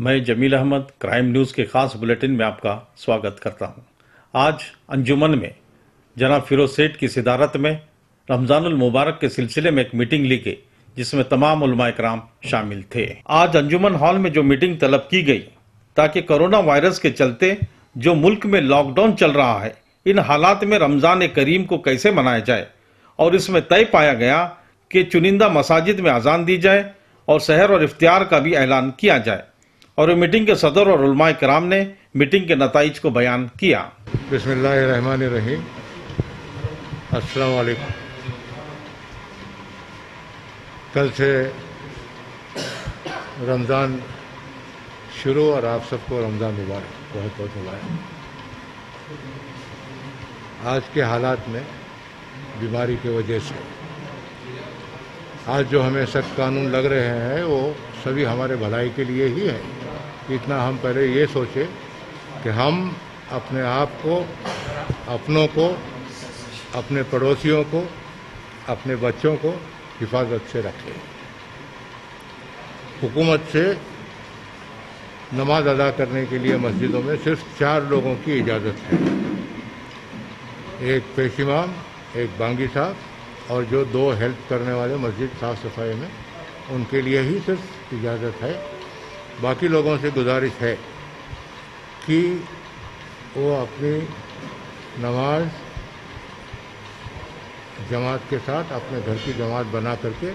میں جمیل Ahmad crime news کے خاص بلیٹن میں آپ کا سواگت کرتا ہوں۔ آج انجمن میں جناب فیروز سیٹھ کی صدارت میں رمضان المبارک کے سلسلے میں ایک میٹنگ لی گئی جس میں تمام علماء کرام شامل تھے۔ آج انجمن ہال میں جو میٹنگ طلب کی گئی تاکہ کرونا وائرس کے چلتے جو ملک میں لاک ڈاؤن چل رہا ہے، ان حالات میں رمضان کریم کو کیسے منایا جائے، اور اس میں طے پایا گیا کہ چنندہ مساجد میں اذان دی جائے اور سحر اور افطار کا بھی اعلان کیا جائے، اور میٹنگ کے صدر اور علماء کرام نے میٹنگ کے نتائج کو بیان کیا۔ بسم اللہ الرحمن الرحیم۔ السلام علیکم۔ کل سے رمضان شروع اور آپ سب کو رمضان مبارک، بہت بہت مبارک۔ آج کے حالات میں بیماری کی وجہ سے آج جو ہمیں سخت قانون لگ رہے ہیں وہ سبھی ہمارے بھلائی کے لیے ہی ہے۔ اتنا ہم پہلے یہ سوچیں کہ ہم اپنے آپ کو، اپنوں کو، اپنے پڑوسیوں کو، اپنے بچوں کو حفاظت سے رکھیں۔ حکومت سے نماز ادا کرنے کے لیے مسجدوں میں صرف 4 لوگوں کی اجازت ہے، ایک پیش امام، ایک بانگی صاحب اور جو 2 ہیلپ کرنے والے مسجد صاف صفائی میں، ان کے لیے ہی صرف اجازت ہے۔ باقی لوگوں سے گزارش ہے کہ وہ اپنی نماز جماعت کے ساتھ اپنے گھر کی جماعت بنا کر کے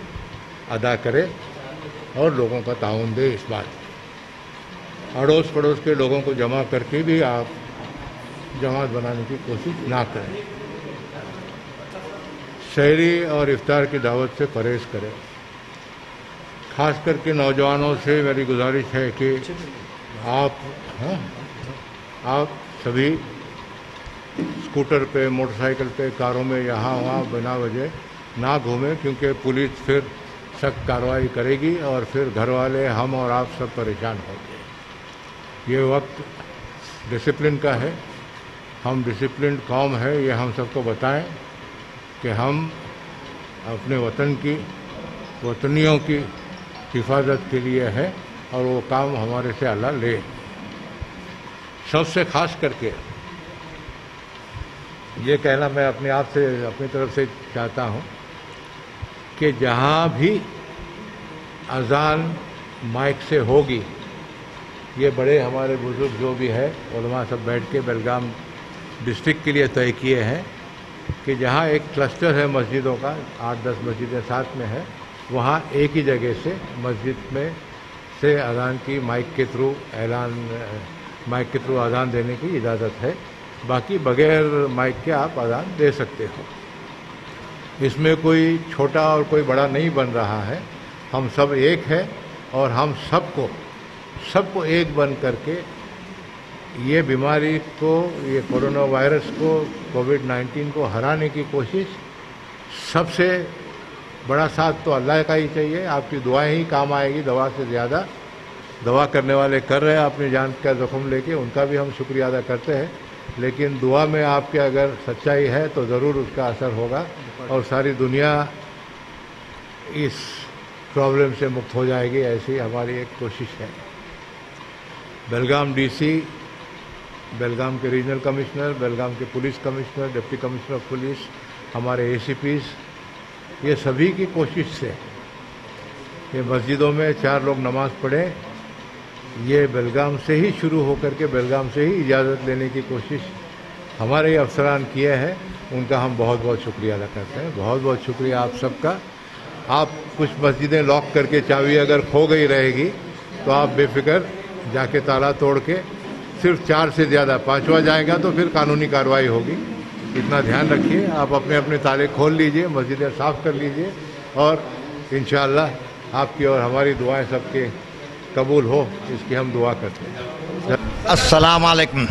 ادا کرے اور لوگوں کا تعاون دے۔ اس بات اڑوس پڑوس کے لوگوں کو جمع کر کے بھی آپ جماعت بنانے کی کوشش نہ کریں۔ سحری اور افطار کی دعوت سے پرہیز کریں۔ خاص کر کے نوجوانوں سے میری گزارش ہے کہ آپ سبھی اسکوٹر پہ، موٹر سائیکل پہ، کاروں میں یہاں وہاں بنا وجہ نہ گھومیں، کیونکہ پولیس پھر سخت کارروائی کرے گی اور پھر گھر والے، ہم اور آپ سب پریشان ہوں گے۔ یہ وقت ڈسپلن کا ہے، ہم ڈسپلنڈ قوم ہے، یہ ہم سب کو بتائیں کہ ہم اپنے وطن کی، وطنیوں کی حفاظت کے لیے ہے اور وہ کام ہمارے سے اللہ لے۔ سب سے خاص کر کے یہ کہنا میں اپنے آپ سے، اپنی طرف سے چاہتا ہوں کہ جہاں بھی اذان مائک سے ہوگی، یہ بڑے ہمارے بزرگ جو بھی ہے علماء سب بیٹھ کے بیلگام ڈسٹرکٹ کے لیے طے کیے ہیں کہ جہاں ایک کلسٹر ہے مسجدوں کا، 8-10 مسجدیں ساتھ میں ہے، وہاں ایک ہی جگہ سے مسجد میں سے اذان کی مائک کے تھرو اذان دینے کی اجازت ہے۔ باقی بغیر مائک کے آپ اذان دے سکتے ہو۔ اس میں کوئی چھوٹا اور کوئی بڑا نہیں بن رہا ہے، ہم سب ایک ہے اور ہم سب کو ایک بن کر کے یہ بیماری کو، یہ کورونا وائرس کو، کووڈ-19 کو ہرانے کی کوشش، سب سے بڑا ساتھ تو اللہ کا ہی چاہیے۔ آپ کی دعائیں ہی کام آئے گی، دوا سے زیادہ۔ دوا کرنے والے کر رہے ہیں اپنی جان کا زخم لے کے، ان کا بھی ہم شکریہ ادا کرتے ہیں، لیکن دعا میں آپ کے اگر سچائی ہے تو ضرور اس کا اثر ہوگا اور ساری دنیا اس پرابلم سے مکت ہو جائے گی، ایسی ہماری ایک کوشش ہے۔ بیلگام ڈی سی، بیلگام کے ریجنل کمشنر، بیلگام کے police commissioner, deputy commissioner of police, ہمارے اے سی پیز، یہ سبھی کی کوشش سے کہ مسجدوں میں 4 لوگ نماز پڑھیں، یہ بیلگام سے ہی شروع ہو کر کے بیلگام سے ہی اجازت لینے کی کوشش ہمارے افسران کیے ہیں، ان کا ہم بہت بہت شکریہ ادا کرتے ہیں۔ بہت بہت شکریہ آپ سب کا۔ آپ کچھ مسجدیں لاک کر کے چابی اگر کھو گئی رہے گی تو آپ بے فکر جا کے تالا توڑ کے، صرف 4 سے زیادہ، 5واں جائے گا تو پھر قانونی کارروائی ہوگی۔ اتنا دھیان رکھیے، آپ اپنے اپنے تالے کھول لیجئے، مسجدیں صاف کر لیجئے، اور انشاءاللہ آپ کی اور ہماری دعائیں سب کے قبول ہو، اس کی ہم دعا کرتے ہیں۔ السلام علیکم۔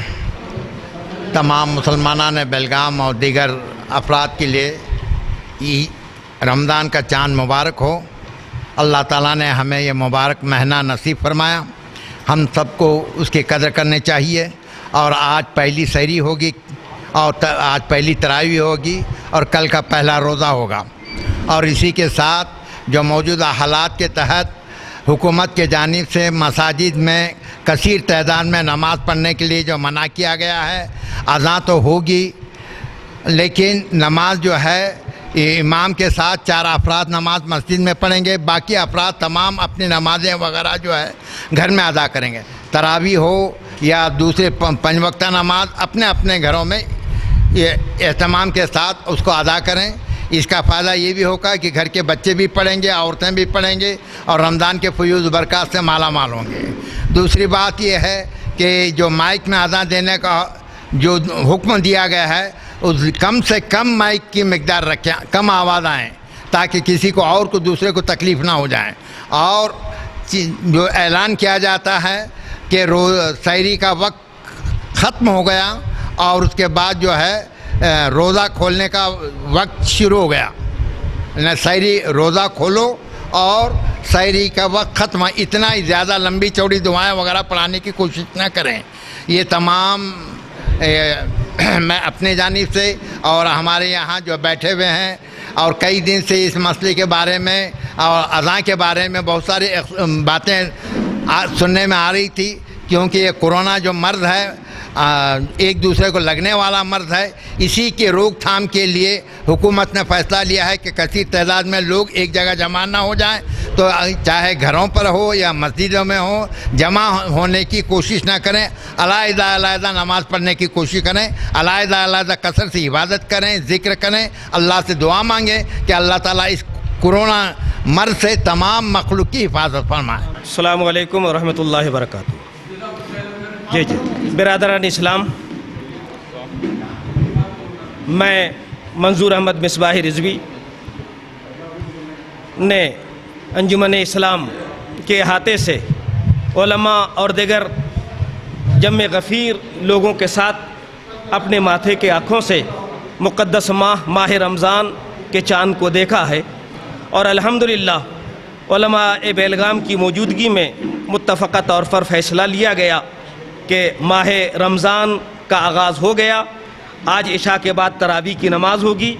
تمام مسلمانان بیلگام اور دیگر افراد کے لیے رمضان کا چاند مبارک ہو۔ اللہ تعالیٰ نے ہمیں یہ مبارک مہینہ نصیب فرمایا، ہم سب کو اس کی قدر کرنی چاہیے۔ اور آج پہلی سحری ہوگی اور آج پہلی تراویح ہوگی اور کل کا پہلا روزہ ہوگا، اور اسی کے ساتھ جو موجودہ حالات کے تحت हुकूमत के जानिब से मसाजिद में कसीर तादाद में नमाज़ पढ़ने के लिए जो मना किया गया है, अज़ान तो होगी लेकिन नमाज जो है इमाम के साथ 4 अफराद नमाज मस्जिद में पढ़ेंगे, बाकी अफराद तमाम अपनी नमाज़ें वगैरह जो है घर में अदा करेंगे। तरावी हो या दूसरे 5 वक्ता नमाज अपने अपने घरों में ये एहतमाम के साथ उसको अदा करें। इसका फ़ायदा ये भी होगा कि घर के बच्चे भी पढ़ेंगे, औरतें भी पढ़ेंगे और रमज़ान के फयूज़ बरक़ात से माला माल होंगे। दूसरी बात ये है कि जो माइक में अज़ान देने का जो हुक्म दिया गया है, उस कम से कम माइक की मिक़दार रखें, कम आवाज़ आएँ ताकि किसी को और को दूसरे को तकलीफ़ ना हो जाए। और जो ऐलान किया जाता है कि सहरी का वक्त ख़त्म हो गया और उसके बाद जो है रोज़ा खोलने का वक्त शुरू हो गया, न सहरी रोज़ा खोलो और सहरी का वक्त ख़त्म, इतना ही ज़्यादा लंबी चौड़ी दुआएं वगैरह पढ़ाने की कोशिश न करें। ये तमाम मैं अपने जानिब से और हमारे यहाँ जो बैठे हुए हैं और कई दिन से इस मसले के बारे में और अज़ान के बारे में बहुत सारी बातें सुनने में आ रही थी, क्योंकि ये कोरोना जो मर्ज़ है एक दूसरे को लगने वाला मर्ज़ है, इसी के रोकथाम के लिए हुकूमत ने फ़ैसला लिया है कि कसीर तादाद में लोग एक जगह जमा ना हो जाएं, तो चाहे घरों पर हो या मस्जिदों में हो, जमा होने की कोशिश ना करें। अलग-अलग नमाज़ पढ़ने की कोशिश करें, अलग-अलग कसरत से इबादत करें, ज़िक्र करें, अल्लाह से दुआ मांगें कि अल्लाह ताला इस कोरोना मर्ज़ से तमाम मखलूक की हिफाजत फरमाए। अस्सलामु अलैकुम व रहमतुल्लाहि व बरकातुहू। जी बिरादरान इस्लाम, मैं मंजूर अहमद मिसबाही रिजवी ने अंजुमन इस्लाम के अहाते से उलमा और दिगर जम्मे गफ़ीर लोगों के साथ अपने माथे के आँखों से मुक़द्दस माह रमज़ान के चाँद को देखा है और अल्हम्दुलिल्लाह उलमा-ए बेलगाम की मौजूदगी में मुत्तफ़क़ा तौर पर फ़ैसला लिया गया कि माह रमज़ान का आगाज़ हो गया। आज इशा के बाद तरावी की नमाज़ होगी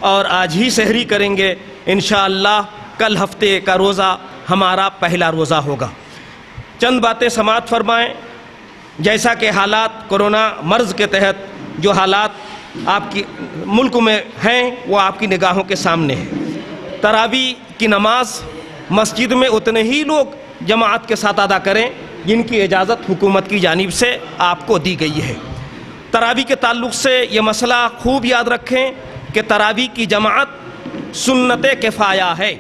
और आज ही सहरी करेंगे इंशाअल्लाह। कल हफ्ते का रोज़ा हमारा पहला रोज़ा होगा। चंद बातें समाअत फरमाएँ। जैसा कि हालात कोरोना मर्ज़ के तहत जो हालात आपकी मुल्क में हैं वो आपकी निगाहों के सामने है। तरावी की नमाज मस्जिद में उतने ही लोग जमात के साथ अदा करें जिनकी इजाज़त हुकूमत की जानिब से आपको दी गई है। तरावी के ताल्लुक़ से ये मसला खूब याद रखें कि तरावी की जमात सुन्नत किफ़ाया है।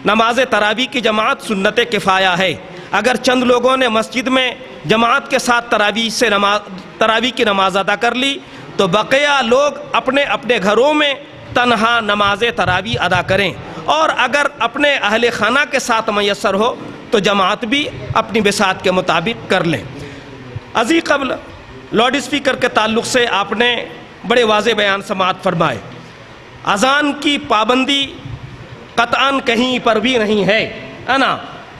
नमाज तरावी की जमात सुन्नत किफ़ाया है। अगर चंद लोगों ने मस्जिद में जमात के साथ तरावी की नमाज अदा कर ली तो बक़िया लोग अपने अपने घरों में तन्हा नमाज तरावी अदा करें, और अगर अपने अहले खाना के साथ मैसर हो तो जमात भी अपनी बिसात के मुताबिक कर लें। अज़ी क़ब्ल लाउड स्पीकर के ताल्लुक़ से आपने बड़े वाज़े बयान समाअत फरमाए। अज़ान की पाबंदी क़तअन कहीं पर भी नहीं है ना।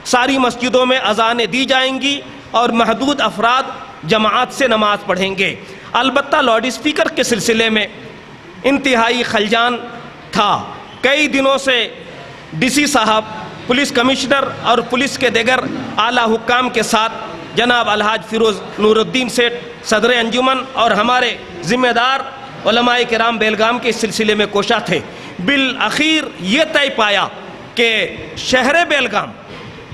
सारी मस्जिदों में अज़ानें दी जाएंगी और महदूद अफराद जमात से नमाज पढ़ेंगे। अलबत्ता लाउड स्पीकर के सिलसिले में इंतहाई खलजान था। कई दिनों से डीसी साहब, पुलिस कमिश्नर और पुलिस के दिगर आला हुक्काम के साथ जनाब अलहाज फिरोज़ नूरुद्दीन सेठ सदर अंजुमन और हमारे ज़िम्मेदार उलमाए किराम बेलगाम के इस सिलसिले में कोशा थे। बिल आखिर ये तय पाया कि शहर बेलगाम,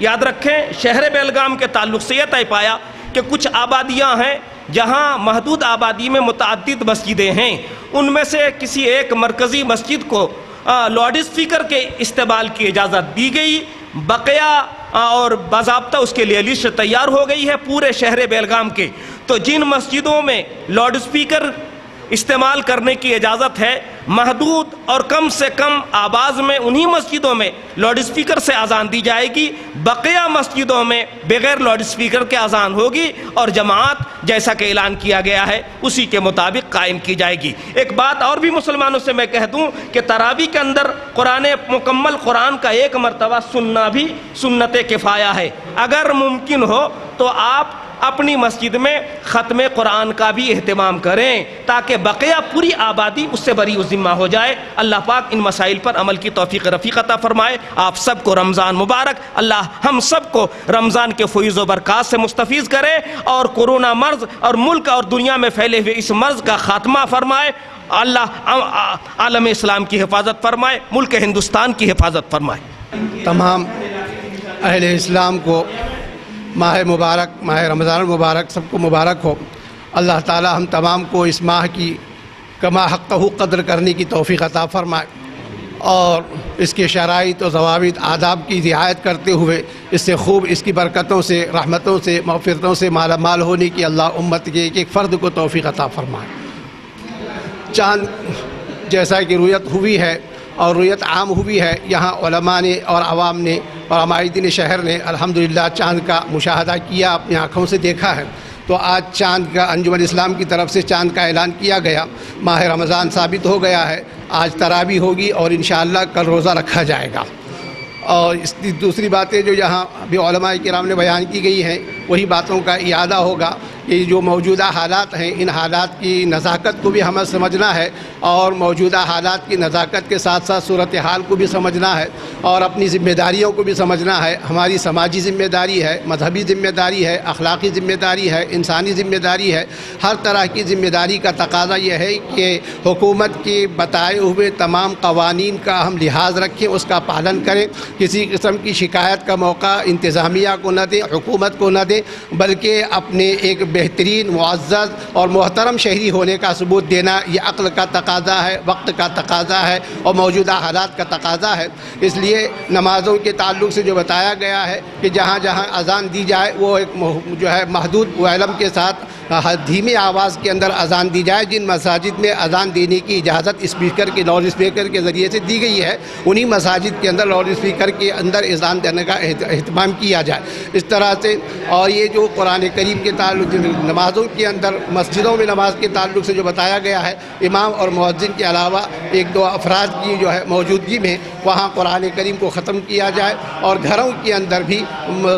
याद रखें, शहर बेलगाम के ताल्लुक़ से यह तय पाया कि कुछ आबादियाँ हैं जहाँ महदूद आबादी में मुतअद्दिद मस्जिदें हैं, उनमें से किसी एक मरकज़ी मस्जिद को लाउड स्पीकर के इस्तेमाल की इजाज़त दी गई। बक़िया और बाज़ाब्ता उसके लिए लिस्ट तैयार हो गई है पूरे शहर बेलगाम के। तो जिन मस्जिदों में लाउड स्पीकर इस्तेमाल करने की इजाज़त है, महदूद और कम से कम आवाज़ में उन्हीं मस्जिदों में लाउड स्पीकर से अज़ान दी जाएगी। बक़िया मस्जिदों में बग़ैर लाउड स्पीकर के अज़ान होगी और जमात जैसा कि ऐलान किया गया है उसी के मुताबिक कायम की जाएगी। एक बात और भी मुसलमानों से मैं कह दूँ कि तरावी के अंदर मुकम्मल कुरान का एक मरतबा सुनना भी सुन्नत किफ़ाया है। अगर मुमकिन हो तो आप اپنی مسجد میں ختم قرآن کا بھی اہتمام کریں تاکہ بقیہ پوری آبادی اس سے بری و ذمہ ہو جائے۔ اللہ پاک ان مسائل پر عمل کی توفیق رفیق عطا فرمائے۔ آپ سب کو رمضان مبارک، اللہ ہم سب کو رمضان کے فیض و برکات سے مستفیض کرے اور کورونا مرض اور ملک اور دنیا میں پھیلے ہوئے اس مرض کا خاتمہ فرمائے۔ اللہ عالم اسلام کی حفاظت فرمائے، ملک ہندوستان کی حفاظت فرمائے۔ تمام اہل اسلام کو ماہ مبارک، ماہ رمضان المبارک سب کو مبارک ہو۔ اللہ تعالی ہم تمام کو اس ماہ کی کما حقہ قدر کرنے کی توفیق عطا فرمائے اور اس کے شرائط و ضوابط آداب کی رعایت کرتے ہوئے اس سے خوب اس کی برکتوں سے، رحمتوں سے، مغفرتوں سے مالا مال ہونے کی اللہ امت کے ایک ایک فرد کو توفیق عطا فرمائے۔ چاند جیسا کہ رؤیت ہوئی ہے اور رؤیت عام ہوئی ہے، یہاں علماء نے اور عوام نے اور عمائدین شہر نے الحمدللہ چاند کا مشاہدہ کیا، اپنی آنکھوں سے دیکھا ہے۔ تو آج چاند کا انجمن اسلام کی طرف سے چاند کا اعلان کیا گیا، ماہ رمضان ثابت ہو گیا ہے۔ آج تراویح ہوگی اور انشاءاللہ کل روزہ رکھا جائے گا۔ اور اس کی دوسری باتیں جو یہاں بھی علماء کرام نے بیان کی گئی ہیں وہی باتوں کا اعادہ ہوگا کہ جو موجودہ حالات ہیں ان حالات کی نزاکت کو بھی ہمیں سمجھنا ہے اور موجودہ حالات کی نزاکت کے ساتھ ساتھ صورتحال کو بھی سمجھنا ہے اور اپنی ذمہ داریوں کو بھی سمجھنا ہے۔ ہماری سماجی ذمہ داری ہے، مذہبی ذمہ داری ہے، اخلاقی ذمہ داری ہے، انسانی ذمہ داری ہے۔ ہر طرح کی ذمہ داری کا تقاضا یہ ہے کہ حکومت کے بتائے ہوئے تمام قوانین کا ہم لحاظ رکھیں، اس کا پالن کریں، کسی قسم کی شکایت کا موقع انتظامیہ کو نہ دیں، حکومت کو نہ دیں، بلکہ اپنے ایک بہترین معزز اور محترم شہری ہونے کا ثبوت دینا یہ عقل کا تقاضا ہے، وقت کا تقاضا ہے اور موجودہ حالات کا تقاضا ہے۔ اس لیے نمازوں کے تعلق سے جو بتایا گیا ہے کہ جہاں جہاں اذان دی جائے وہ ایک جو ہے محدود علم کے ساتھ دھیمی آواز کے اندر اذان دی جائے۔ جن مساجد میں اذان دینے کی اجازت اسپیکر کے لاؤڈ اسپیکر کے ذریعے سے دی گئی ہے انہی مساجد کے اندر لاؤڈ اسپیکر کے اندر اذان دینے کا اہتمام کیا جائے۔ اس طرح سے اور یہ جو قرآن کریم کے تعلق نمازوں کے اندر مسجدوں میں نماز کے تعلق سے جو بتایا گیا ہے، امام اور مؤذن کے علاوہ ایک دو افراد کی جو ہے موجودگی میں وہاں قرآن کریم کو ختم کیا جائے اور گھروں کے اندر بھی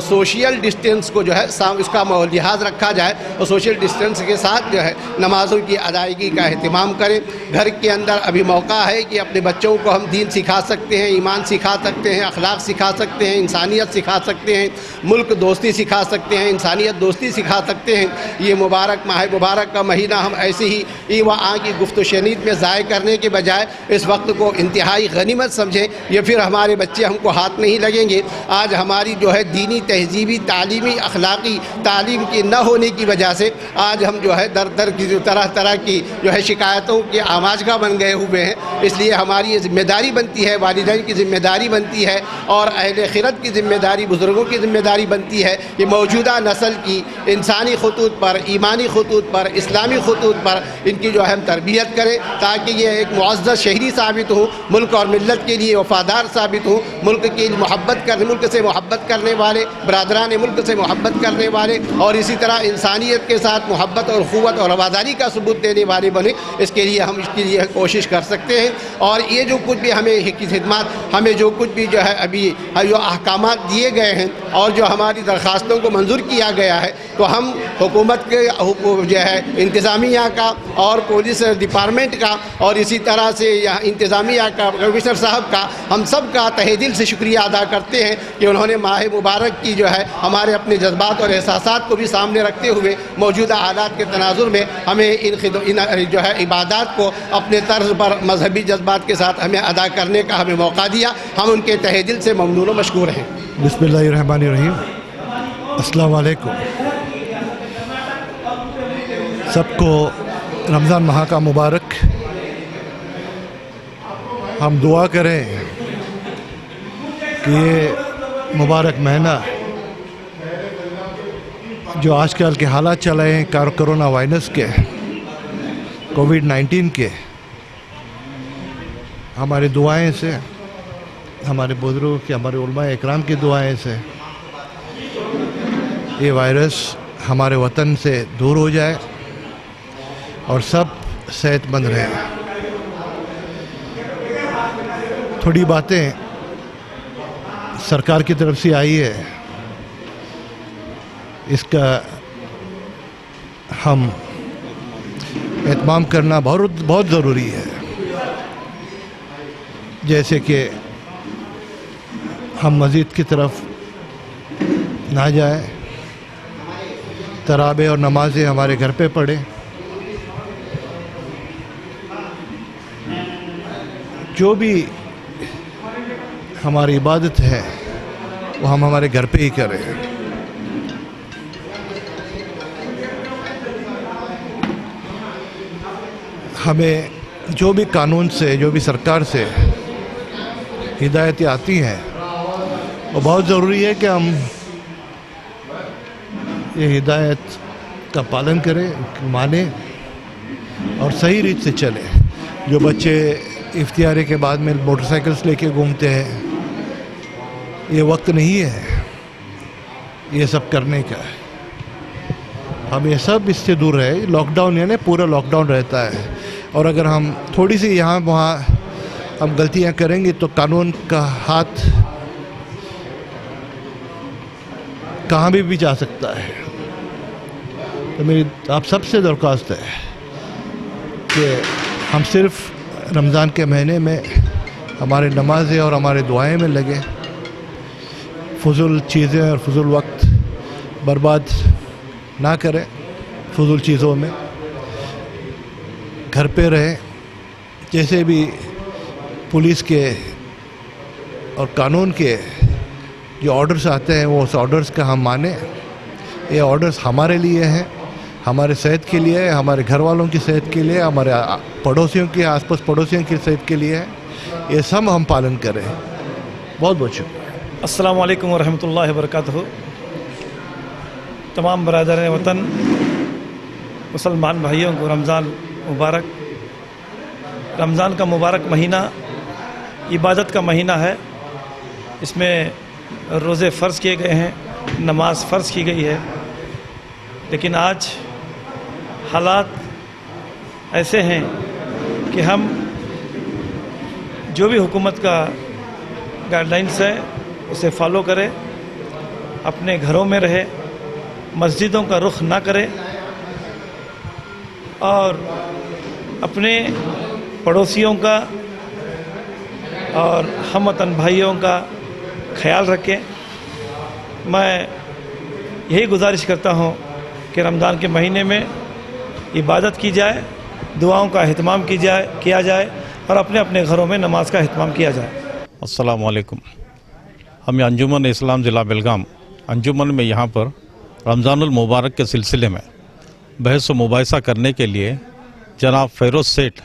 سوشل ڈسٹینس کو جو ہے اس کا لحاظ رکھا جائے اور سوشل ڈسٹینس کے ساتھ جو ہے نمازوں کی ادائیگی کا اہتمام کریں۔ گھر کے اندر ابھی موقع ہے کہ اپنے بچوں کو ہم دین سکھا سکتے ہیں، ایمان سکھا سکتے ہیں، اخلاق سکھا سکتے ہیں، انسانیت سکھا سکتے ہیں، ملک دوستی سکھا سکتے ہیں، انسانیت دوستی سکھا سکتے ہیں۔ یہ مبارک ماہ مبارک کا مہینہ ہم ایسے ہی کی گفت و شنید میں ضائع کرنے کے بجائے اس وقت کو انتہائی غنیمت سمجھیں۔ یہ پھر ہمارے بچے ہم کو ہاتھ نہیں لگیں گے۔ آج ہماری جو ہے دینی، تہذیبی، تعلیمی، اخلاقی تعلیم کی نہ ہونے کی وجہ سے آج ہم جو ہے در در کی جو طرح طرح کی جو ہے شکایتوں کے آماجگاہ بن گئے ہوئے ہیں۔ اس لیے ہماری یہ ذمہ داری بنتی ہے، والدین کی ذمہ داری بنتی ہے اور اہل خرد کی ذمہ داری، بزرگوں کی ذمہ داری بنتی ہے کہ موجودہ نسل کی انسانی خطوط پر، ایمانی خطوط پر، اسلامی خطوط پر ان کی جو ہے ہم تربیت کریں تاکہ یہ ایک معزز شہری ثابت ہو، ملک اور ملت کے لیے وفادار ثابت ہو، ملک کی ملک سے محبت کرنے والے، برادران ملک سے محبت کرنے والے اور اسی طرح انسانیت کے ساتھ محبت اور اخوت اور رواداری کا ثبوت دینے والے بنے۔ اس کے لیے ہم اس کے لیے کوشش کر سکتے ہیں اور یہ جو کچھ بھی ہمیں خدمات، ہمیں جو کچھ بھی جو ہے ابھی جو احکامات دیے گئے ہیں اور جو ہماری درخواستوں کو منظور کیا گیا ہے تو ہم حکومت کے جو ہے انتظامیہ کا اور پولیس ڈپارٹمنٹ کا اور اسی طرح سے یہاں انتظامیہ کا، کمشنر صاحب کا، ہم سب کا تہہ دل سے شکریہ ادا کرتے ہیں کہ انہوں نے ماہ مبارک کی جو ہے ہمارے اپنے جذبات اور احساسات کو بھی سامنے رکھتے ہوئے موجودہ حالات کے تناظر میں ہمیں ان جو ہے عبادات کو اپنے طرز پر مذہبی جذبات کے ساتھ ہمیں ادا کرنے کا ہمیں موقع دیا۔ ہم ان کے تہہ دل سے ممنون و مشکور ہیں۔ بسم اللہ الرحمن الرحیم۔ السلام علیکم۔ سب کو رمضان ماہ کا مبارک۔ ہم دعا کریں کہ یہ مبارک مہینہ جو آج کل کے حالات چل رہے ہیں کرونا وائرس کے، کووڈ-19 کے، ہماری دعائیں سے، ہمارے بزرگوں کی، ہمارے علماء اکرام کی دعائیں سے یہ وائرس ہمارے وطن سے دور ہو جائے اور سب صحت مند رہیں۔ تھوڑی باتیں سرکار کی طرف سے آئی ہے، اس کا हम एहतमाम करना बहुत ज़रूरी है। जैसे कि हम मस्जिद की तरफ ना जाए, तराबे और नमाज़ें हमारे घर पे पढ़ें, जो भी हमारी इबादत है वो हम हमारे घर पे ही करें। हमें जो भी कानून से, जो भी सरकार से हिदायतें आती हैं, वो बहुत ज़रूरी है कि हम ये हिदायत का पालन करें, माने और सही रीत से चलें। जो बच्चे इफ्तियारे के बाद में मोटरसाइकिल्स लेके घूमते हैं, ये वक्त नहीं है ये सब करने का। हम ये सब इससे दूर रहे। लॉकडाउन यानी पूरा लॉकडाउन रहता है, और अगर हम थोड़ी सी यहाँ वहाँ हम गलतियाँ करेंगे तो कानून का हाथ कहाँ भी जा सकता है। तो मेरी आप सबसे दरख्वास्त है कि हम सिर्फ रमज़ान के महीने में हमारे नमाज़ें और हमारे दुआएं में लगे, फजूल चीज़ें और फजूल वक्त बर्बाद ना करें फजूल चीज़ों में, घर पे रहें। जैसे भी पुलिस के और कानून के जो ऑर्डर्स आते हैं वो उस ऑर्डर्स का हम माने। ये ऑर्डर्स हमारे लिए हैं, हमारे सेहत के लिए है, हमारे घर वालों की सेहत के लिए, हमारे पड़ोसियों के आसपास पड़ोसियों की सेहत के लिए है। ये सब हम पालन करें। बहुत बहुत शुक्रिया। अस्सलामु अलैकुम वरहमतुल्लाहि वबरकातुहू। तमाम बरादरान वतन मुसलमान भाइयों को रमज़ान मुबारक। रमज़ान का मुबारक महीना इबादत का महीना है। इसमें रोज़े फ़र्ज़ किए गए हैं, नमाज फ़र्ज़ की गई है। लेकिन आज हालात ऐसे हैं कि हम जो भी हुकूमत का गाइडलाइंस है उसे फॉलो करें, अपने घरों में रहे, मस्जिदों का रुख ना करें और अपने पड़ोसियों का और हमवतन भाइयों का ख्याल रखें। मैं यही गुजारिश करता हूँ कि रमज़ान के महीने में इबादत की जाए, दुआओं का अहतमाम किया जाए और अपने अपने घरों में नमाज का अहतमाम किया जाए। अस्सलामु अलैकुम। हम अंजुमन इस्लाम ज़िला बेलगाम अंजुमन में यहाँ पर रमज़ानुल मुबारक के सिलसिले में बहस व मुबाहिसा करने के लिए जनाब फ़िरोज़ सेठ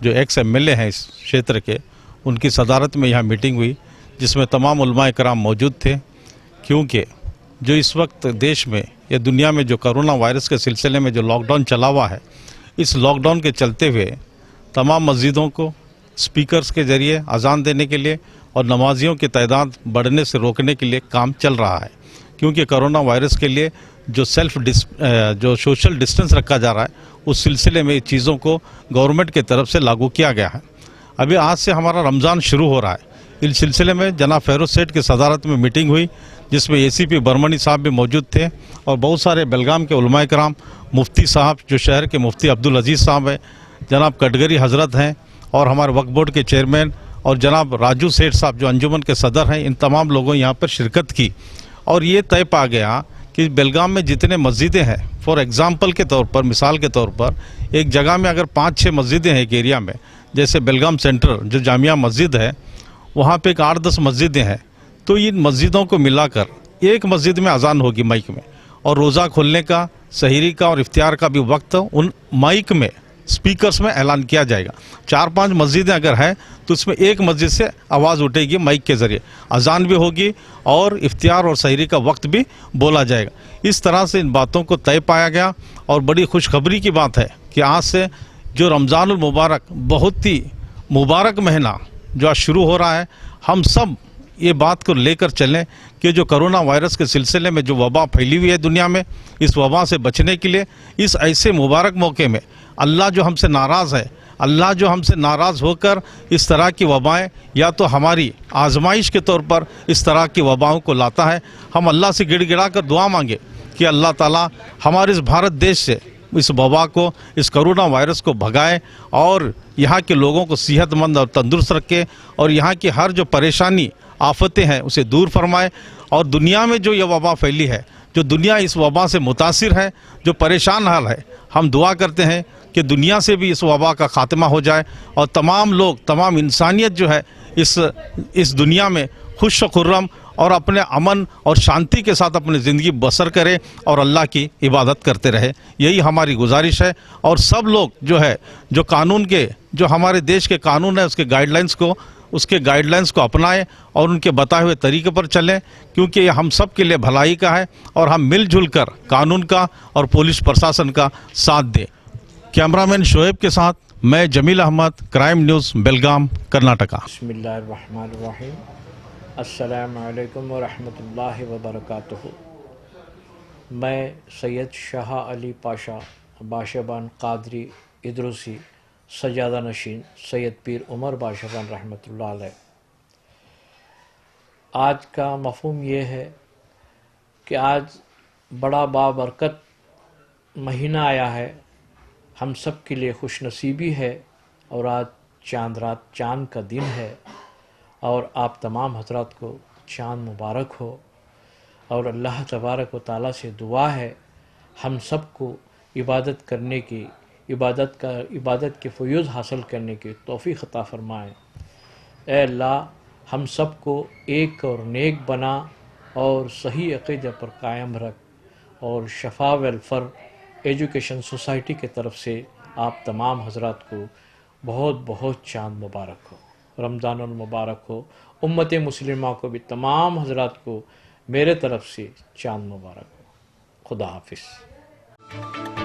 जो एक्स MLA हैं इस क्षेत्र के, उनकी सदारत में यहाँ मीटिंग हुई, जिसमें तमाम उलमाए कराम मौजूद थे। क्योंकि जो इस वक्त देश में या दुनिया में जो कोरोना वायरस के सिलसिले में जो लॉकडाउन चला हुआ है, इस लॉकडाउन के चलते हुए तमाम मस्जिदों को स्पीकर्स के ज़रिए अजान देने के लिए और नमाजियों की तादाद बढ़ने से रोकने के लिए काम चल रहा है। क्योंकि कोरोना वायरस के लिए जो जो सोशल डिस्टेंस रखा जा रहा है, उस सिलसिले में चीज़ों को गवर्नमेंट की तरफ से लागू किया गया है। अभी आज से हमारा रमज़ान शुरू हो रहा है। इस सिलसिले में जनाब फ़िरोज़ सेठ की सदारत में मीटिंग हुई, जिसमें ACP बर्मनी साहब भी मौजूद थे और बहुत सारे बेलगाम के उलमाए कराम, मुफ्ती साहब जो शहर के मुफ्ती अब्दुल अजीज़ साहब हैं, जनाब कटगरी हज़रत हैं और हमारे वक्फ बोर्ड के चेयरमैन और जनाब राजू सेठ साहब जो अंजुमन के सदर हैं। इन तमाम लोगों यहाँ पर शिरकत की और ये तय पा गया कि बेलगाम में जितने मस्जिदें हैं, फॉर एग्ज़ाम्पल के तौर पर, मिसाल के तौर पर, एक जगह में अगर 5-6 मस्जिदें हैं एक एरिया में, जैसे बेलगाम सेंटर जो जामिया मस्जिद है, वहाँ पे एक 8-10 मस्जिदें हैं, तो इन मस्जिदों को मिलाकर एक मस्जिद में अजान होगी माइक में, और रोज़ा खोलने का, सहरी का और इफ्तियार का भी वक्त उन माइक में स्पीकर्स में ऐलान किया जाएगा। 4-5 मस्जिदें अगर हैं तो उसमें एक मस्जिद से आवाज़ उठेगी माइक के ज़रिए, अजान भी होगी और इफ्तियार और सहरी का वक्त भी बोला जाएगा। इस तरह से इन बातों को तय पाया गया और बड़ी खुशखबरी की बात है कि आज से जो रमज़ानुल मुबारक, बहुत ही मुबारक महीना जो आज शुरू हो रहा है, हम सब ये बात को लेकर चलें कि जो कोरोना वायरस के सिलसिले में जो वबा फैली हुई है दुनिया में, इस वबा से बचने के लिए इस ऐसे मुबारक मौके में अल्लाह जो हमसे नाराज़ है, अल्लाह जो हमसे नाराज़ होकर इस तरह की वबाएं या तो हमारी आजमाइश के तौर पर इस तरह की वबाओं को लाता है। हम अल्लाह से गिड़गिड़ा कर दुआ मांगे कि अल्लाह ताला हमारे इस भारत देश से इस वबा को, इस कोरोना वायरस को भगाए और यहाँ के लोगों को सेहतमंद और तंदुरुस्त रखे और यहाँ की हर जो परेशानी आफतें हैं उसे दूर फरमाए। और दुनिया में जो ये वबा फैली है, जो दुनिया इस वबा से मुतासिर है, जो परेशान हाल है, हम दुआ करते हैं कि दुनिया से भी इस वबा का खात्मा हो जाए और तमाम लोग, तमाम इंसानियत जो है इस दुनिया में खुश व खुर्रम और अपने अमन और शांति के साथ अपनी ज़िंदगी बसर करे और अल्लाह की इबादत करते रहे। यही हमारी गुजारिश है। और सब लोग जो है, जो कानून के, जो हमारे देश के कानून है उसके गाइडलाइंस को अपनाएं और उनके बताए हुए तरीके पर चलें, क्योंकि ये हम सब के लिए भलाई का है और हम मिलजुल कर कानून का और पुलिस प्रशासन का साथ दें। कैमरामैन शोएब के साथ मैं जमील अहमद, क्राइम न्यूज़, बेलगाम, कर्नाटका। बिस्मिल्लाहिर्रहमानिर्रहीम। अस्सलामु अलैकुम व रहमतुल्लाहि व बरकातुहू। मैं सैयद शाह अली पाशा बाशबान कादरी इदरूसी सजादा नशीन सैयद पीर उमर बाशबान रहमतुल्लाह अलैह। आज का मफ़हूम ये है कि आज बड़ा बाबरकत महीना आया है, हम सब के लिए खुश नसीबी है और आज चांद रात, चांद का दिन है और आप तमाम हजरात को चांद मुबारक हो। और अल्लाह तबारक व ताला से दुआ है हम सब को इबादत करने की, इबादत के फ़यूज़ हासिल करने की तौफ़ीक़ अता फ़रमाए। ए अल्लाह हम सब को एक और नेक बना और सही अक़ीदा पर कायम रख। और शफ़ा वेलफेयर एजुकेशन सोसाइटी की तरफ से आप तमाम हजरात को बहुत बहुत चांद मुबारक हो, रमज़ानुल मुबारक हो। उम्मत मुस्लिमा को भी तमाम हजरात को मेरे तरफ से चांद मुबारक हो। खुदा हाफिज़।